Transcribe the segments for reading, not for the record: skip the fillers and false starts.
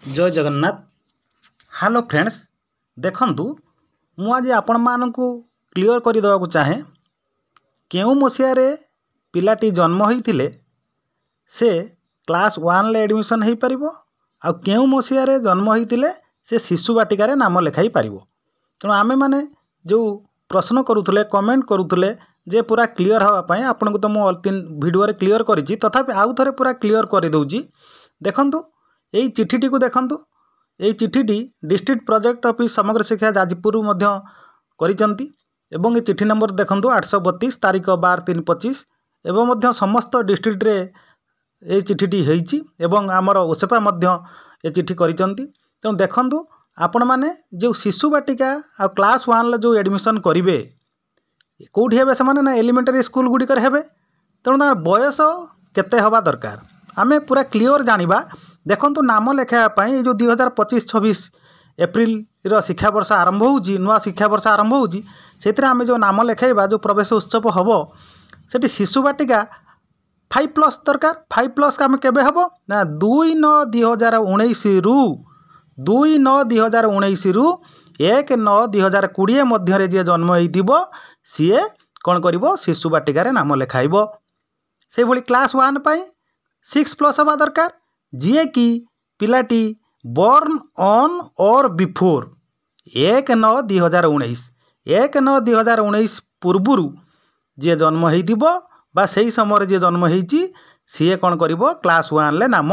जय Jagannath. Hello friends, देखंतु मु आज आपण मानकु क्लियर कर देवाक चाहे केउ मसीहारे पिलाटी जन्म होइथिले से क्लास 1 ले एडमिशन हो पारिबो आ केउ मसीहारे जन्म होइथिले से शिशु बाटिकार नाम लिखाई पारिबो। तेणु आमे माने जो प्रश्न करूथले कमेंट करूथले जे पूरा क्लियर हवा पई आपनको तो मु 3 वीडियो रे क्लियर करिछि, तथापि आउ थरे पूरा क्लियर कर दउछि। देखंतु एई चिठीटी को देखंतु, एई चिठीटी डिस्ट्रिक्ट प्रोजेक्ट ऑफिस समग्र शिक्षा जाजपुर मध्य करिसंती एवं ए चिठी नंबर देखंतु 832 तारीख 12/3/25 एवं मध्य समस्त डिस्ट्रिक्ट रे ए चिठीटी हेइछि एवं आमर ओसेपा मध्य ए चिठी करिसंती। तेणु देखंतु आपण माने जो शिशु बाटिका आ क्लास 1 ले जो एडमिशन करिवे कोठी हेबे से माने ना एलिमेंटरी स्कूल गुडी कर हेबे। तेणु तार बयस केते हवा दरकार आमे पूरा क्लियर जानिबा। देखंतु नाम लेखा पाई जो 2025-26 एप्रिल रो शिक्षा वर्ष आरंभ होउची, नुआ शिक्षा वर्ष आरंभ होउची, सेतरे आमे जो नाम लेखाइबा जो प्रवेश उत्सव हबो सेठी शिशु बाटिका 5+ दरकार। 5+ का आमे केबे हबो ना 2/9/2019 रु 2/9/2019 रु 1/9/2020 मध्य रे जे जन्म हेइदिबो सीए कोन करिवो शिशु बाटिका रे नाम लेखाइबो। से भली क्लास 1 पाई 6+ हवा दरकार, जी कि पिलाटी बॉर्न ऑन और बिफोर 1/9/2019 1/9/2019 पूर्वरु जे जन्म हेइदिबो बा सेही समय जे जन्म हेइची सीए कोन करिवो क्लास 1 ले नाम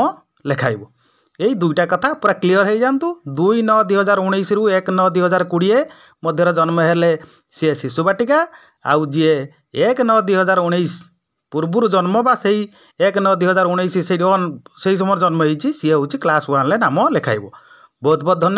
लेखाइबो। एई दुईटा कथा पूरा क्लियर हो जांतु। 2/9/2019 रु 1/9/2020 मध्य जन्म हेले सी शिशु बाटिका, आउ जी 1/9/2019 पूर्वरु जन्म बा सेही 1/9/2019 से समय जन्म होइची सी हूँ क्लास 1 ले नाम लेखाइबो। बहुत बहुत धन्यवाद।